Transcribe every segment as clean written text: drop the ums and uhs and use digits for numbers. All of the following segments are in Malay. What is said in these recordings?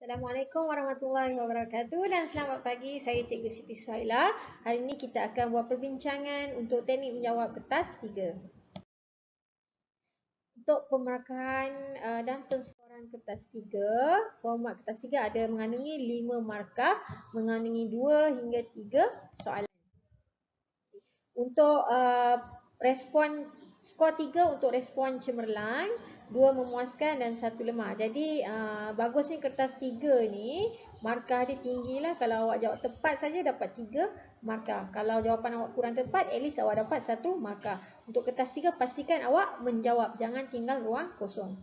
Assalamualaikum warahmatullahi wabarakatuh dan selamat pagi. Saya Cikgu Siti Suhaila. Hari ini kita akan buat perbincangan untuk teknik menjawab kertas 3. Untuk pemarkahan dan pensuaran kertas 3, format kertas 3 ada mengandungi 5 markah, mengandungi 2 hingga 3 soalan. Untuk respon skor 3 untuk respon cemerlang, 2 memuaskan dan 1 lemah. Jadi bagusnya kertas 3 ni markah dia tinggi lah. Kalau awak jawab tepat saja dapat 3 markah. Kalau jawapan awak kurang tepat, at least awak dapat 1 markah. Untuk kertas 3 pastikan awak menjawab, jangan tinggal ruang kosong.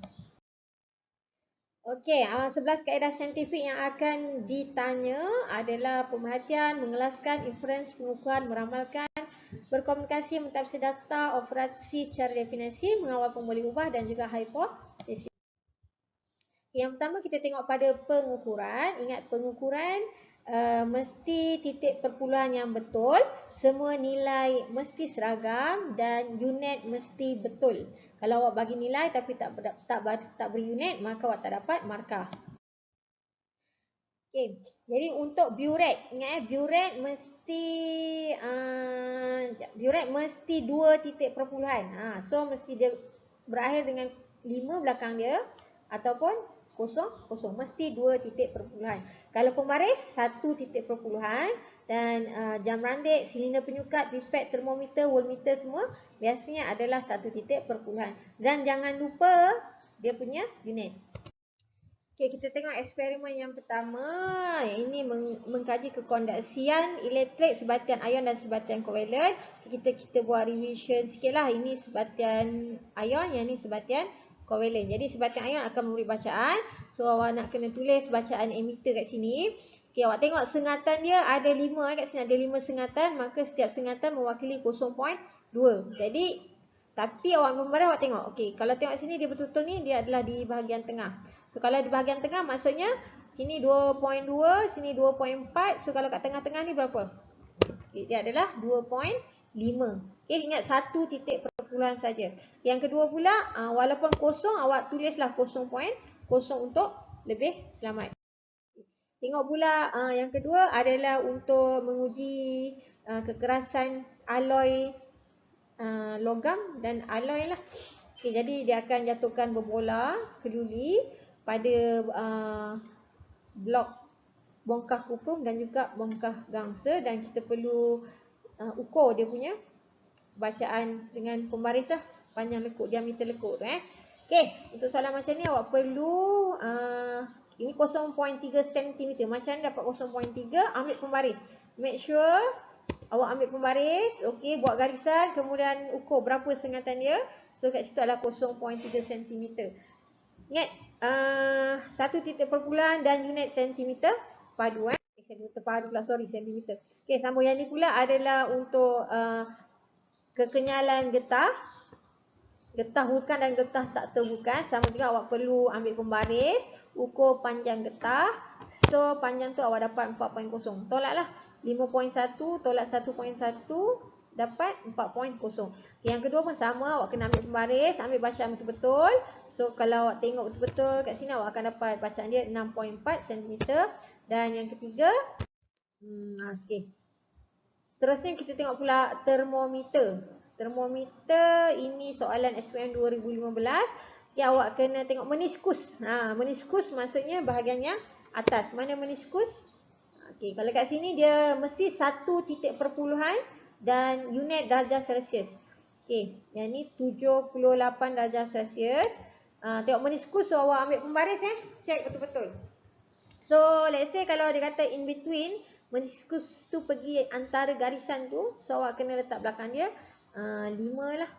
Okey, 11 kaedah saintifik yang akan ditanya adalah pemerhatian, mengelaskan, inference, pengukuran, meramalkan, berkomunikasi, mentafsir data, operasi secara definisi, mengawal pemboleh ubah dan juga hipotesis. Yang pertama kita tengok pada pengukuran. Ingat pengukuran mesti titik perpuluhan yang betul, semua nilai mesti seragam dan unit mesti betul. Kalau awak bagi nilai tapi tak beri unit, maka awak tak dapat markah. Okey, jadi untuk burette, ingat burette mesti 2 titik perpuluhan. So mesti dia berakhir dengan 5 belakang dia ataupun 0, mesti 2 titik perpuluhan. Kalau pembaris 1 titik perpuluhan dan jam randik, silinder penyukat, pipet, termometer, voltmeter semua biasanya adalah 1 titik perpuluhan. Dan jangan lupa dia punya unit. Okey, kita tengok eksperimen yang pertama. Ini mengkaji kekondaksian elektrik sebatian ion dan sebatian kovalen. Kita buat revision sikitlah. Ini sebatian ion, yang ini sebatian kovalen. Jadi sebatian ion akan memberi bacaan. So awak nak kena tulis bacaan emitter kat sini. Okey, awak tengok sengatan dia ada 5 kat sini, ada 5 sengatan, maka setiap sengatan mewakili 0.2. Jadi tapi awak pembaris awak tengok. Okey, kalau tengok sini dia betul-betul ni dia adalah di bahagian tengah. So kalau di bahagian tengah maksudnya sini 2.2, sini 2.4. So kalau kat tengah-tengah ni berapa? Okay, dia adalah 2.5. Okey, ingat 1 titik perpuluhan saja. Yang kedua pula, walaupun kosong awak tulislah 0.0 untuk lebih selamat. Tengok pula yang kedua adalah untuk menguji kekerasan alloy logam dan alloy lah. Okay, jadi dia akan jatuhkan berbola keluli pada blok bongkah kuprum dan juga bongkah gangsa, dan kita perlu ukur dia punya bacaan dengan pembaris lah, panjang lekuk, diameter lekuk tu Okey, untuk soalan macam ni awak perlu ini 0.3 cm. Macam ni dapat 0.3, ambil pembaris. Make sure awak ambil pembaris, okey, buat garisan, kemudian ukur berapa sengatan dia. So kat situ adalah 0.3 cm. Ingat, 1 titik perpuluhan dan unit sentimeter padu. Sentimeter padu pula, sentimeter. Okey, sambung yang ni pula adalah untuk kekenyalan getah. Getah vulkan dan getah tak tervulkan. Sama juga awak perlu ambil pembaris, ukur panjang getah. So panjang tu awak dapat 4.0. Tolaklah 5.1 tolak 1.1 dapat 4.0. Yang kedua pun sama, awak kena ambil pembaris, ambil bacaan betul-betul. So kalau awak tengok betul-betul kat sini awak akan dapat bacaan dia 6.4 cm. Dan yang ketiga, okey. Seterusnya kita tengok pula termometer. Termometer ini soalan SPM 2015. Okay, awak kena tengok meniskus. Meniskus maksudnya bahagian yang atas. Mana meniskus? Okey, kalau kat sini dia mesti 1 titik perpuluhan dan unit darjah Celsius. Okey, yang ni 78 darjah Celsius. Tengok meniskus, so awak ambil pembaris check betul-betul. So let's say kalau dia kata in between, meniskus tu pergi antara garisan tu, so awak kena letak belakang dia 5 lah.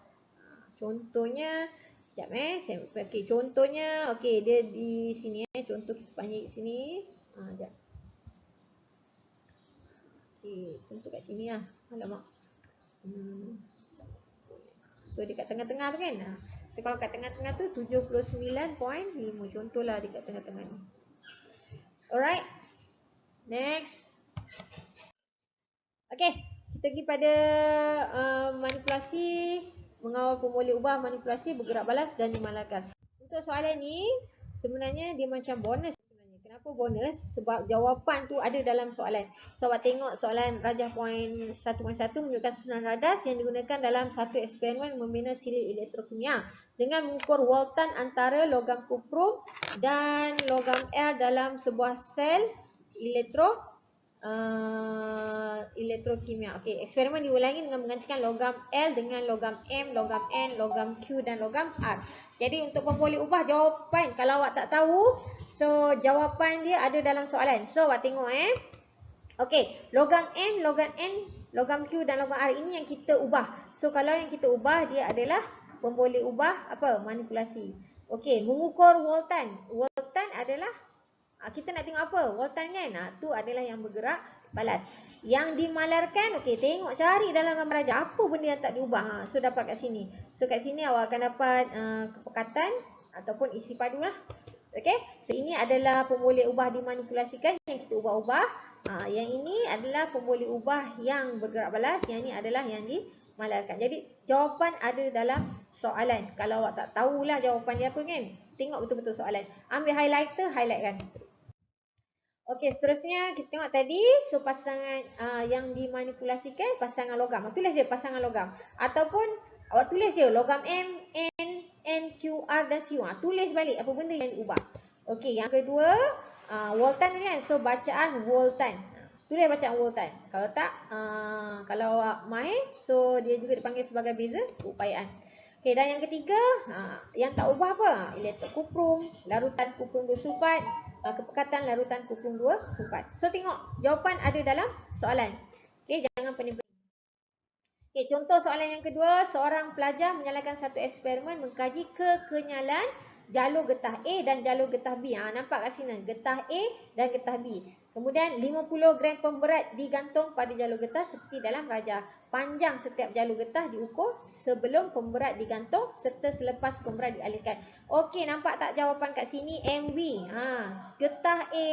Contohnya, sekejap okey, contohnya okey dia di sini contoh kita panggil sini. Sekejap. Okey, contoh kat sini lah. Alamak. So dekat tengah-tengah tu kan. So kalau kat tengah-tengah tu 79.5. Contohlah dekat tengah-tengah ni. Alright. Next. Okay, kita pergi pada manipulasi, mengawal pemboleh ubah, manipulasi, bergerak balas dan dimalakkan. Untuk soalan ni sebenarnya dia macam bonus sebenarnya. Kenapa bonus? Sebab jawapan tu ada dalam soalan. So, awak tengok soalan rajah poin 1.1 menunjukkan susunan radas yang digunakan dalam satu eksperimen membina siri elektrokimia dengan mengukur voltan antara logam kuprum dan logam L dalam sebuah sel elektrokimia. Okey, eksperimen diulangi dengan menggantikan logam L dengan logam M, logam N, logam Q dan logam R. Jadi untuk boleh ubah jawapan, kalau awak tak tahu, so jawapan dia ada dalam soalan. So awak tengok Okey, logam M, logam N, logam Q dan logam R ini yang kita ubah. So kalau yang kita ubah dia adalah pemboleh ubah apa? Manipulasi. Okey, mengukur voltan. Voltan adalah kita nak tengok apa? Voltan kan? Tu adalah yang bergerak balas. Yang dimalarkan, okey, tengok cari dalam gambar rajah apa benda yang tak diubah. So dapat kat sini. So kat sini awak akan dapat kepekatan ataupun isi padu lah. Okey. So ini adalah pemboleh ubah dimanipulasikan yang kita ubah-ubah. Yang ini adalah pemboleh ubah yang bergerak balas. Yang ini adalah yang dimalarkan. Jadi jawapan ada dalam soalan. Kalau awak tak tahulah jawapan dia apa kan, tengok betul-betul soalan. Ambil highlighter, highlightkan. Okey, seterusnya kita tengok tadi. So pasangan yang dimanipulasikan pasangan logam. Tulis je pasangan logam. Ataupun awak tulis je logam M, N, N, Q, R dan Cu. Tulis balik apa benda yang diubah. Okey, yang kedua voltan kan. So bacaan voltan. Tulis bacaan voltan. Kalau tak, kalau awak mahir, so dia juga dipanggil sebagai beza upayaan. Okey, dan yang ketiga, yang tak ubah apa? Elektrokuprum, larutan kuprum 2 sulfat, kepekatan larutan kuprum 2 sulfat. So tengok, jawapan ada dalam soalan. Okey, jangan pening-pening. Okey, contoh soalan yang kedua, seorang pelajar menyalakan satu eksperimen mengkaji kekenyalan jalur getah A dan jalur getah B. Nampak kat sini, getah A dan getah B. Kemudian 50 gram pemberat digantung pada jalur getah seperti dalam rajah. Panjang setiap jalur getah diukur sebelum pemberat digantung serta selepas pemberat dialihkan. Okey, nampak tak jawapan kat sini? MV. Getah A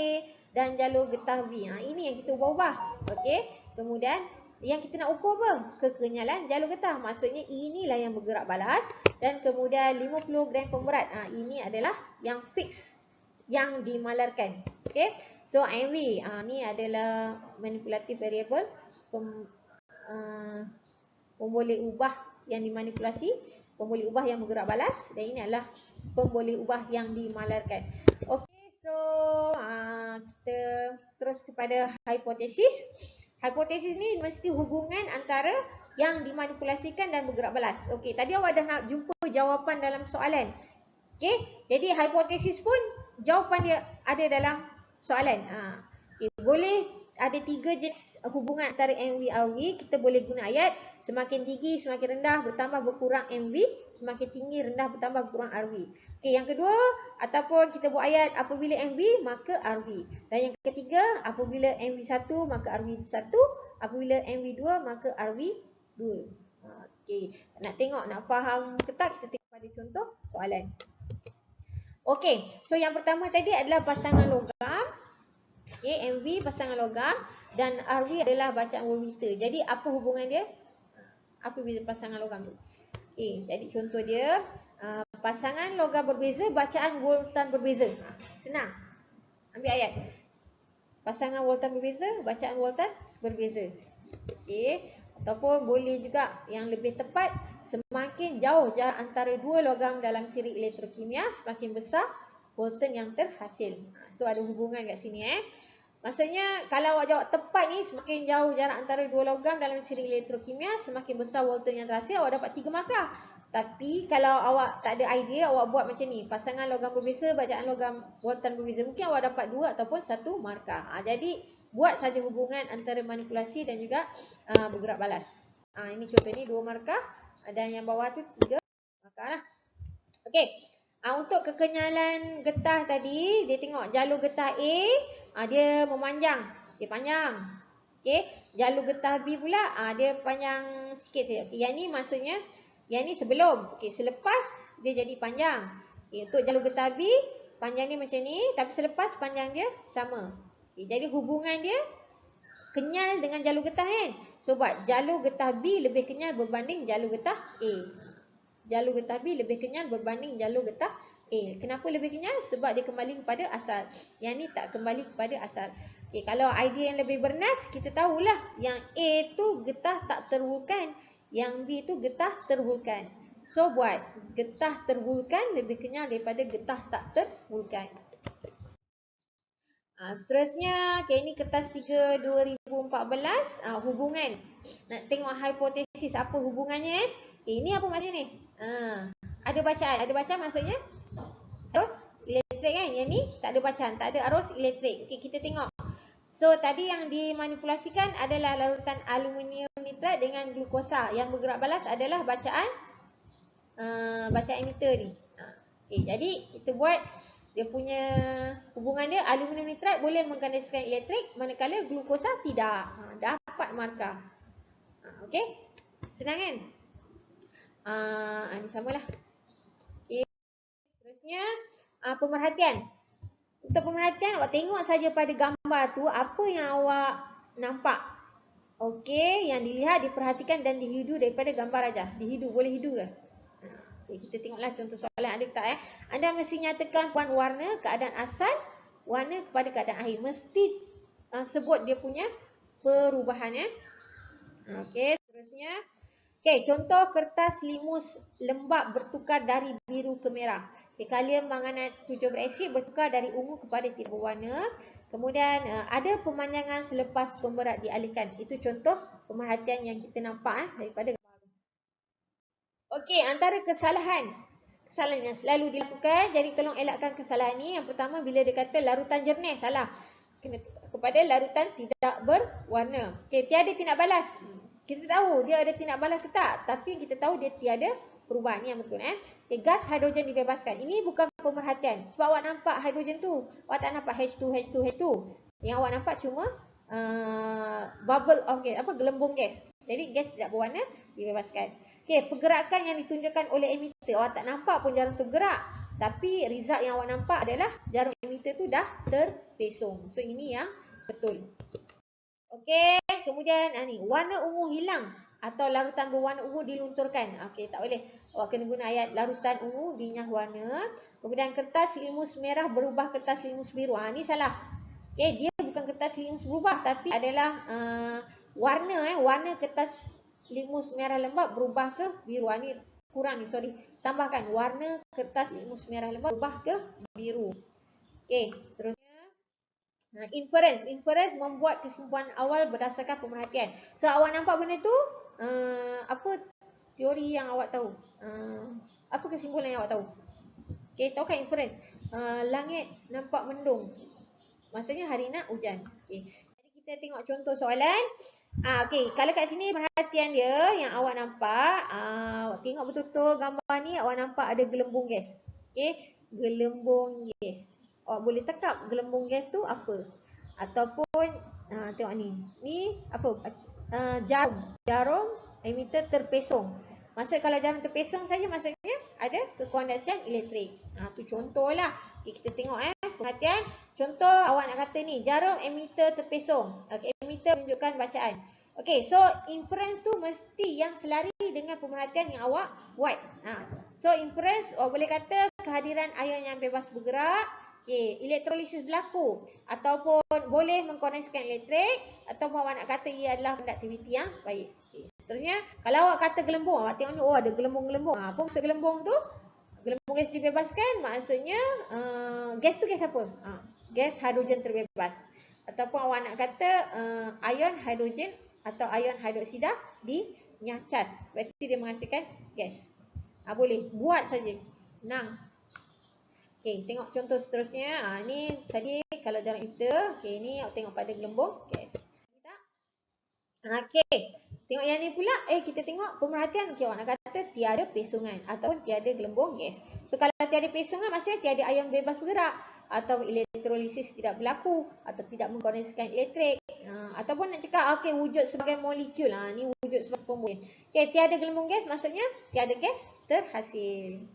dan jalur getah B. Ini yang kita ubah-ubah. Okey. Kemudian yang kita nak ukur apa? Kekenyalan jalur getah. Maksudnya inilah yang bergerak balas. Dan kemudian 50 gram pemberat. Ini adalah yang fix, yang dimalarkan. Okey. So MV, ni adalah manipulative variable, pemboleh ubah yang dimanipulasi, pemboleh ubah yang bergerak balas, dan ini adalah pemboleh ubah yang dimalarkan. Okey, so kita terus kepada hipotesis. Hipotesis ni mesti hubungan antara yang dimanipulasikan dan bergerak balas. Okey, tadi awak dah nak jumpa jawapan dalam soalan. Okey, jadi hipotesis pun jawapan dia ada dalam soalan. Okay, boleh ada 3 jenis hubungan antara MV RV. Kita boleh guna ayat semakin tinggi semakin rendah bertambah berkurang MV, semakin tinggi rendah bertambah berkurang RV. Okey, yang kedua ataupun kita buat ayat apabila MV maka RV. Dan yang ketiga apabila MV 1 maka RV 1, apabila MV 2 maka RV 2. Okey, nak tengok nak faham ke tak, kita tengok pada contoh soalan. Okey, so yang pertama tadi adalah pasangan logam. Okey, MV pasangan logam dan RV adalah bacaan voltmeter. Jadi apa hubungan dia? Apa beza pasangan logam tu? Okey, jadi contoh dia pasangan logam berbeza, bacaan voltan berbeza. Senang. Ambil ayat. Pasangan voltan berbeza, bacaan voltan berbeza. Okey, ataupun boleh juga yang lebih tepat, semakin jauh jarak antara dua logam dalam siri elektrokimia, semakin besar voltan yang terhasil. So ada hubungan kat sini Maksudnya kalau awak jawab tepat ni, semakin jauh jarak antara dua logam dalam siri elektrokimia, semakin besar voltan yang terhasil, awak dapat 3 markah. Tapi kalau awak tak ada idea, awak buat macam ni, pasangan logam berbeza, bacaan logam voltan berbeza, mungkin awak dapat 2 ataupun 1 markah. Jadi buat saja hubungan antara manipulasi dan juga bergerak balas. Ini contoh ni 2 markah dan yang bawah tu 3 markah lah. Okey. Untuk kekenyalan getah tadi, dia tengok jalur getah A, dia memanjang, dia panjang. Okey, jalur getah B pula, dia panjang sikit saja. Okey, yang ni maksudnya, yang ni sebelum. Okey, selepas dia jadi panjang. Okey, untuk jalur getah B, panjang dia macam ni, tapi selepas panjang dia sama. Okey, jadi hubungan dia kenyal dengan jalur getah kan. So, buat jalur getah B lebih kenyal berbanding jalur getah A. Jalur getah B lebih kenyal berbanding jalur getah A. Kenapa lebih kenyal? Sebab dia kembali kepada asal. Yang ni tak kembali kepada asal. Okay, kalau idea yang lebih bernas, kita tahulah yang A tu getah tak terhulkan, yang B tu getah terhulkan. So buat getah terhulkan lebih kenyal daripada getah tak terhulkan. Seterusnya, okay, ini kertas 3 2014, hubungan. Nak tengok hipotesis apa hubungannya. Okay, ini apa maksudnya ni? Ada bacaan maksudnya arus elektrik kan. Yang ni tak ada bacaan, tak ada arus elektrik. Okay, kita tengok. So tadi yang dimanipulasikan adalah larutan aluminium nitrat dengan glukosa. Yang bergerak balas adalah bacaan emitter ni. Okay, jadi kita buat dia punya hubungan dia, aluminium nitrat boleh mengkondenskan elektrik, manakala glukosa tidak. Dapat markah. Okey. Senang kan? Ini samalah. Okey. Seterusnya, pemerhatian. Untuk pemerhatian, awak tengok saja pada gambar tu apa yang awak nampak. Okey, yang dilihat, diperhatikan dan dihidu daripada gambar aja. Dihidu, boleh hidu ke? Okay, kita tengoklah contoh soalan ada tak Anda mesti nyatakan warna, keadaan asal, warna kepada keadaan akhir. Mesti sebut dia punya perubahan Okey, seterusnya. Okey, contoh kertas limus lembap bertukar dari biru ke merah. Okay, kalium manganat 7 berasid bertukar dari ungu kepada tidak berwarna. Kemudian ada pemanjangan selepas pemberat dialihkan. Itu contoh pemerhatian yang kita nampak daripada okey, antara kesalahan yang selalu dilakukan, jadi tolong elakkan kesalahan ni. Yang pertama, bila dia kata larutan jernih, salah. Kena kepada larutan tidak berwarna. Okey, tiada tindak balas. Kita tahu dia ada tindak balas ke tak, tapi kita tahu dia tiada perubahan. Ni yang betul Okay, gas hidrogen dibebaskan. Ini bukan pemerhatian. Sebab awak nampak hidrogen tu, awak tak nampak H2. Yang awak nampak cuma bubble of gas, gelembung gas. Jadi gas tidak berwarna dibebaskan. Okey, pergerakan yang ditunjukkan oleh emitter, awak tak nampak pun jarum tu bergerak. Tapi result yang awak nampak adalah jarum emitter tu dah terpesong. So ini yang betul. Okey, kemudian ni warna ungu hilang atau larutan berwarna ungu dilunturkan. Okey, tak boleh. Awak kena guna ayat larutan ungu dinyah warna. Kemudian kertas limus merah berubah kertas limus biru. Ni salah. Okey, dia bukan kertas limus berubah tapi adalah warna kertas limus merah lembap berubah ke biru. Ni kurang ni, sorry. Tambahkan warna kertas limus merah lembap berubah ke biru. Okey, seterusnya. Inference membuat kesimpulan awal berdasarkan pemerhatian. So awak nampak benda tu, apa teori yang awak tahu? Apa kesimpulan yang awak tahu? Okey, tahu kan inference? Langit nampak mendung. Maksudnya hari nak hujan. Okey. Jadi kita tengok contoh soalan. Okey, kalau kat sini perhatian dia yang awak nampak, awak tengok betul-betul gambar ni, awak nampak ada gelembung gas. Okey, gelembung gas. Awak boleh tekap gelembung gas tu apa. Ataupun tengok ni. Ni apa? Jarum emitter terpesong. Maksud kalau jarum terpesong saja maksudnya ada kekondensian elektrik. Tu contohlah. Okay, kita tengok perhatian. Contoh awak nak kata ni, jarum emitter terpesong. Okay, emitter menunjukkan bacaan. Okay, so inference tu mesti yang selari dengan pemerhatian yang awak buat. So inference, awak boleh kata kehadiran ion yang bebas bergerak, elektrolisis berlaku, ataupun boleh mengkondenskan elektrik, ataupun awak nak kata ia adalah konduktiviti yang baik. Seterusnya, kalau awak kata gelembung, awak tengok ni, ada gelembung-gelembung. Apa maksud gelembung tu? Gelembung gas dibebaskan, maksudnya gas tu gas apa? Gas hidrogen terbebas. Ataupun awak nak kata ion hidrogen atau ion hidroksida dinyacas. Berarti dia menghasilkan gas. Boleh, buat saja. Senang. Okey, tengok contoh seterusnya. Ni tadi kalau jarum emitter. Okey, ni awak tengok pada gelembung gas. Okey, tengok yang ni pula. Kita tengok pemerhatian. Okey, awak nak kata tiada pesongan ataupun tiada gelembung gas. So kalau tiada pesongan maksudnya tiada ion bebas bergerak, atau elektrolisis tidak berlaku, atau tidak mengkondenskan elektrik, ataupun nak cakap okey wujud sebagai molekul. Ni wujud sebagai pembuih. Okey, tiada gelembung gas maksudnya tiada gas terhasil.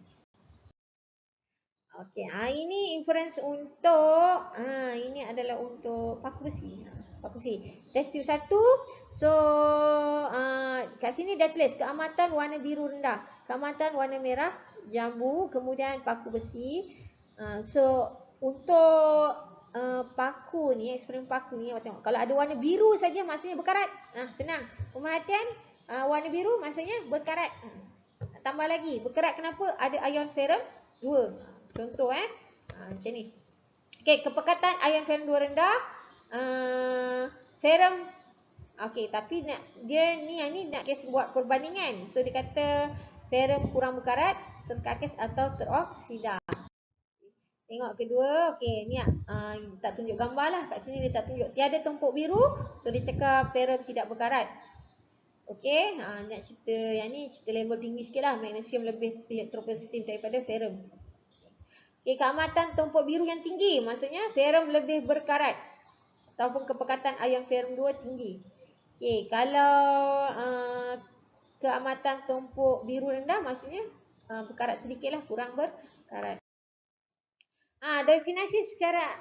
Okey, ini inference untuk ini adalah untuk paku besi. Paku besi. Test tube 1. So kat sini dah tulis keamatan warna biru rendah, keamatan warna merah jambu, kemudian paku besi. So untuk paku ni, eksperimen paku ni, awak tengok kalau ada warna biru saja maksudnya berkarat. Senang. Pemerhatian warna biru maksudnya berkarat. Tambah lagi, berkarat kenapa? Ada ion ferrum 2. Contoh macam ni. Okey, kepekatan ion ferrum 2 rendah. Ferrum okey, tapi dia ni nak kes buat perbandingan. So dia kata ferrum kurang berkarat, terkakis atau teroksida. Tengok kedua, okey ni tak tunjuk gambar lah. Kat sini dia tak tunjuk. Tiada tumpuk biru, so dia cakap ferrum tidak berkarat. Okey, nak cerita yang ni cerita level tinggi sikit lah. Magnesium lebih elektropositif daripada ferrum. Okey, keamatan tumpuk biru yang tinggi, maksudnya ferrum lebih berkarat. Ataupun kepekatan ion ferrum 2 tinggi. Okey, kalau keamatan tumpuk biru rendah maksudnya berkarat sedikit lah, kurang berkarat. Definisi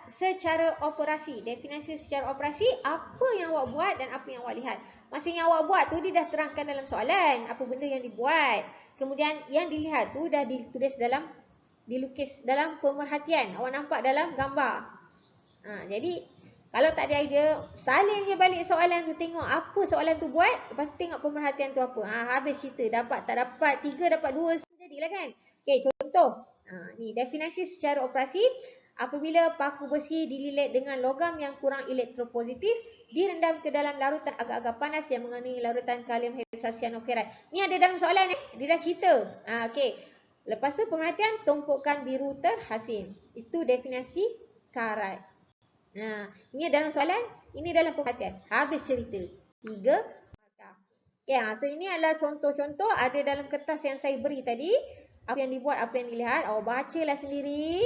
secara operasi. Definisi secara operasi, apa yang awak buat dan apa yang awak lihat. Maksudnya awak buat tu dia dah terangkan dalam soalan, apa benda yang dibuat. Kemudian yang dilihat tu dah ditulis dilukis dalam pemerhatian. Awak nampak dalam gambar. Jadi kalau tak ada idea, salin je balik soalan tu, tengok apa soalan tu buat, lepas tu tengok pemerhatian tu apa. Habis cerita, dapat tak dapat 3 dapat 2 jadilah kan. Okey, contoh. Ni definisi secara operasi, apabila paku besi dililit dengan logam yang kurang elektropositif, direndam ke dalam larutan agak-agak panas yang mengandungi larutan kalium hexacyanokeret. Ni ada dalam soalan dia dah cerita. Okey. Lepas tu pemerhatian, tumpukan biru terhasil. Itu definisi karat. Ini dalam soalan, ini dalam perhatian. Habis cerita. 3 markah. Okay, so ini adalah contoh-contoh ada dalam kertas yang saya beri tadi. Apa yang dibuat, apa yang dilihat. Awak bacalah sendiri.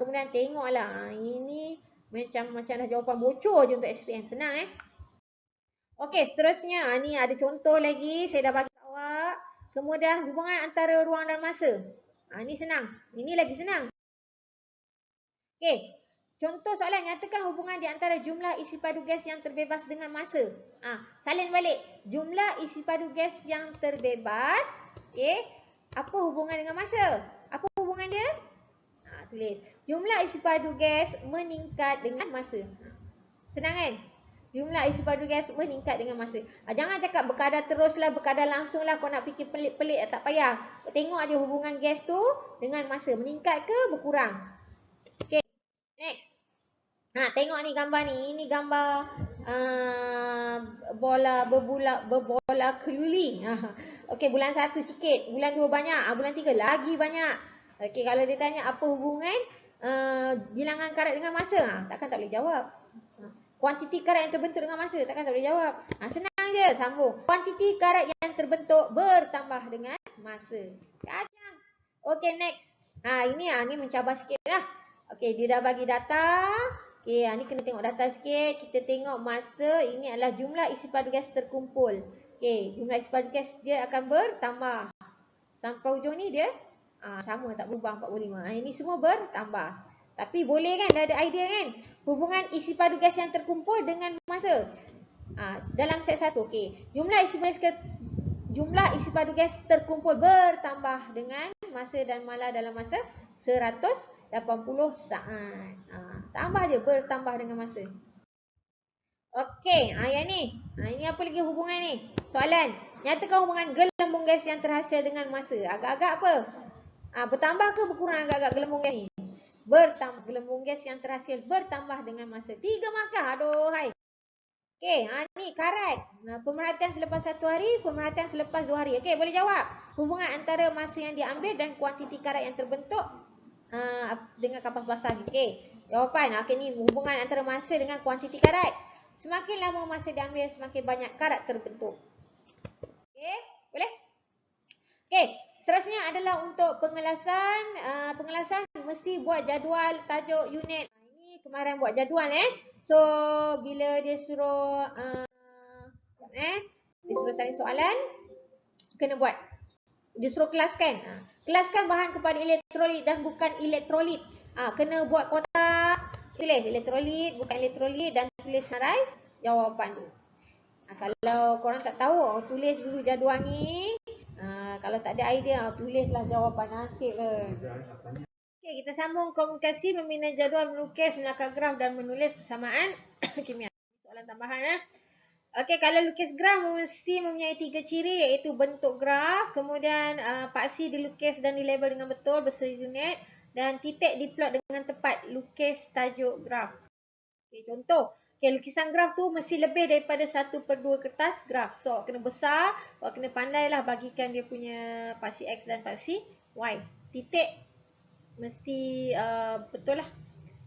Kemudian tengoklah. Ini macam dah jawapan bocor je untuk SPM. Senang Okey, seterusnya. Ni ada contoh lagi. Saya dah bagi awak. Kemudian hubungan antara ruang dan masa. Ini senang. Ini lagi senang. Okey. Contoh soalan, nyatakan hubungan di antara jumlah isi padu gas yang terbebas dengan masa. Salin balik. Jumlah isi padu gas yang terbebas. Okey. Apa hubungan dengan masa? Apa hubungan dia? Tulis. Jumlah isi padu gas meningkat dengan masa. Senang kan? Jumlah isi padu gas meningkat dengan masa. Jangan cakap berkadar teruslah, berkadar langsunglah. Kau nak fikir pelik-pelik, tak payah. Tengok aja hubungan gas tu dengan masa. Meningkat ke berkurang? Okey. Next. Tengok ni gambar ni. Ini gambar berbola keluli. Okey, bulan 1 sikit, bulan 2 banyak, bulan 3 lagi banyak. Okey, kalau dia tanya apa hubungan bilangan karat dengan masa, takkan tak boleh jawab. Kuantiti karat yang terbentuk dengan masa, takkan tak boleh jawab. Senang je, sambung. Kuantiti karat yang terbentuk bertambah dengan masa. Kacang. Okey, next. Ini mencabar sikit lah. Okey, dia dah bagi data. Okey, ni kena tengok data sikit. Kita tengok masa, ini adalah jumlah isi padu gas terkumpul. Okey, jumlah isi padu gas dia akan bertambah. Sampai hujung ni dia sama, tak berubah 45. Ini semua bertambah. Tapi boleh kan, dah ada idea kan? Hubungan isi padu gas yang terkumpul dengan masa. Dalam set 1, okey. Jumlah isi padu gas terkumpul bertambah dengan masa dan mala dalam masa 180 saat. Tambah je, bertambah dengan masa. Okey, yang ni. Ini apa lagi hubungan ni? Soalan. Nyatakan hubungan gelembung gas yang terhasil dengan masa. Agak-agak apa? Bertambah ke berkurang agak-agak gelembung gas ni? Bertambah. Gelembung gas yang terhasil bertambah dengan masa. 3 markah. Aduhai. Okey, ni karat. Pemerhatian selepas 1 hari, pemerhatian selepas 2 hari. Okey, boleh jawab. Hubungan antara masa yang diambil dan kuantiti karat yang terbentuk dengan kapas basah ni. Okey, jawapan. Okey, ni hubungan antara masa dengan kuantiti karat. Semakin lama masa diambil, semakin banyak karat terbentuk. Okey, boleh? Okey, seterusnya adalah untuk pengelasan. Pengelasan mesti buat jadual tajuk unit. Ini kemarin buat jadual So, bila dia suruh dia suruh salin soalan, kena buat. Dia suruh kelaskan. Kelaskan bahan kepada elektrolit dan bukan elektrolit. Kena buat kotak. Tulis elektrolit, bukan elektrolit dan tulis senarai jawapan tu. Kalau korang tak tahu, tulis dulu jadual ni. Kalau tak ada idea, tulislah jawapan nasib lah. Okey, kita sambung komunikasi, membina jadual, melukis, menakar graf dan menulis persamaan kimia. Soalan tambahan. Okey, kalau lukis graf mesti mempunyai 3 ciri, iaitu bentuk graf, kemudian paksi dilukis dan dilabel dengan betul beserta unit, dan titik diplot dengan tepat. Lukis tajuk graf. Okey, contoh. Okey, lukisan graf tu mesti lebih daripada 1/2 kertas graf. So, awak kena besar, awak kena pandailah bagikan dia punya paksi X dan paksi Y. Titik mesti betul lah.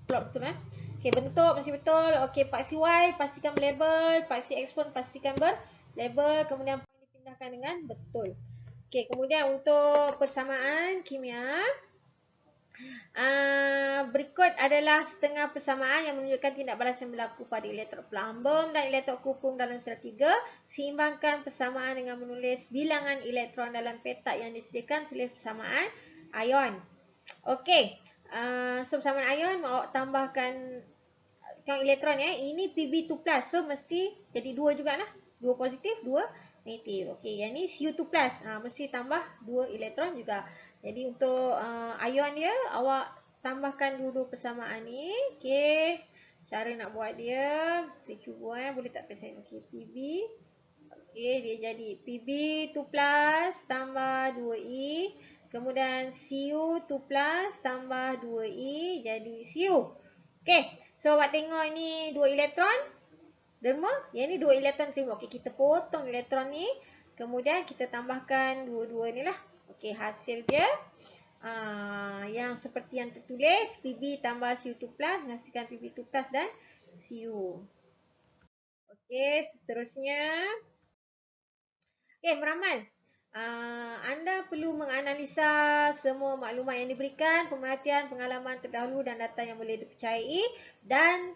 Plot betul Okey, bentuk mesti betul. Okey, paksi Y pastikan berlabel, paksi X pun pastikan berlabel, kemudian point dipindahkan dengan betul. Okey, kemudian untuk persamaan kimia, berikut adalah setengah persamaan yang menunjukkan tindak balas yang berlaku pada elektrod plumbum dan elektrod kuprum dalam sel 3. Seimbangkan persamaan dengan menulis bilangan elektron dalam petak yang disediakan. Tulis persamaan ion. Okey, so persamaan ion awak tambahkan elektron ini Pb2+, so mesti jadi 2 jugalah. 2 positif, 2 negatif. Okey, yang ni Cu2+, mesti tambah 2 elektron juga. Jadi untuk ion dia awak tambahkan dulu persamaan ni. Okey, cara nak buat dia saya cuba boleh tak present. Okey, Pb. Okey, dia jadi Pb2+ tambah 2E. Kemudian Cu2+ tambah 2E jadi Cu. Okey, so awak tengok ni 2 elektron derma, yang ni 2 elektron terima. Okey, kita potong elektron ni, kemudian kita tambahkan dua-dua ni lah. Okey, hasil dia yang seperti yang tertulis, Pb tambah Cu2+ menghasilkan Pb2+ dan Cu. Okey, seterusnya. Okey, meramal. Anda perlu menganalisa semua maklumat yang diberikan, pemerhatian, pengalaman terdahulu dan data yang boleh dipercayai, dan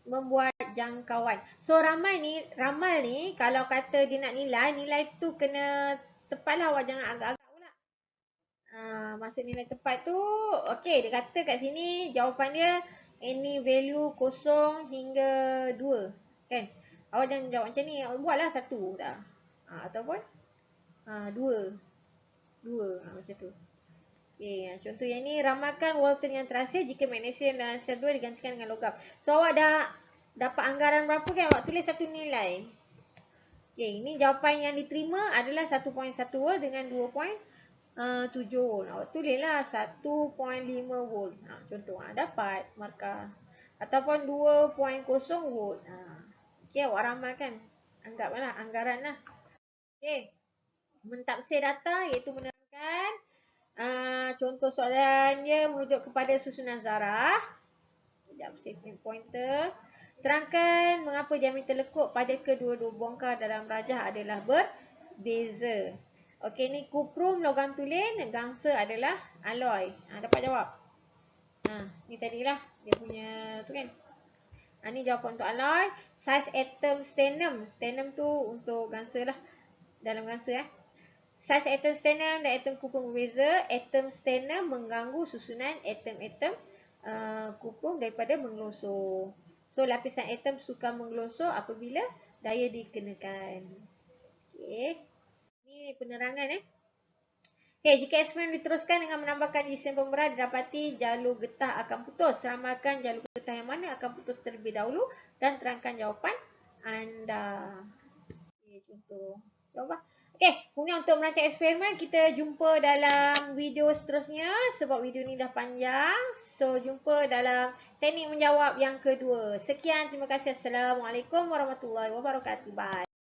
membuat jangkauan. So ramal ni kalau kata dia nak nilai tu kena tepat lah, awak jangan agak-agak pula. Maksud nilai tepat tu, okey, dia kata kat sini jawapan dia any value 0 hingga 2, kan? Awak jangan jawab macam ni, awak buatlah 1 dah. Ataupun 2 macam tu. Okay, contoh yang ni, ramalkan Walton yang terhasil jika magnesium dalam sel 2 digantikan dengan logam. So awak dah dapat anggaran berapa kan, awak tulis satu nilai. Okay, ini jawapan yang diterima adalah 1.1 volt dengan 2.7 volt. Awak tulislah 1.5 volt. Contoh, dapat markah. Ataupun 2.0 volt. Okay, awak ramalkan. Anggaplah anggaran lah. Okay. Mentafsir data iaitu menerangkan contoh soalan dia merujuk kepada susunan zarah. Sekejap, save pointer. Terangkan mengapa diameter lekuk pada kedua-dua bongkar dalam rajah adalah berbeza. Okey, ni kuprum logam tulen, gangsa adalah alloy. Dapat jawab. Ni tadilah dia punya tu kan. Ni jawapan untuk alloy. Saiz atom stannum. Stannum tu untuk gangsa lah. Dalam gangsa Saiz atom stannum dan atom kuprum berbeza. Atom stannum mengganggu susunan atom-atom kuprum daripada menggelosor. So lapisan atom suka menggelosor apabila daya dikenakan. Okey. Ni penerangan Okey, jika eksperimen diteruskan dengan menambahkan isen pemberat, didapati jalur getah akan putus. Seramalkan jalur getah yang mana akan putus terlebih dahulu dan terangkan jawapan anda. Okey, contoh. Jawab. Okey, kemudian untuk merancang eksperimen, kita jumpa dalam video seterusnya sebab video ni dah panjang. So, jumpa dalam teknik menjawab yang kedua. Sekian, terima kasih. Assalamualaikum warahmatullahi wabarakatuh. Bye.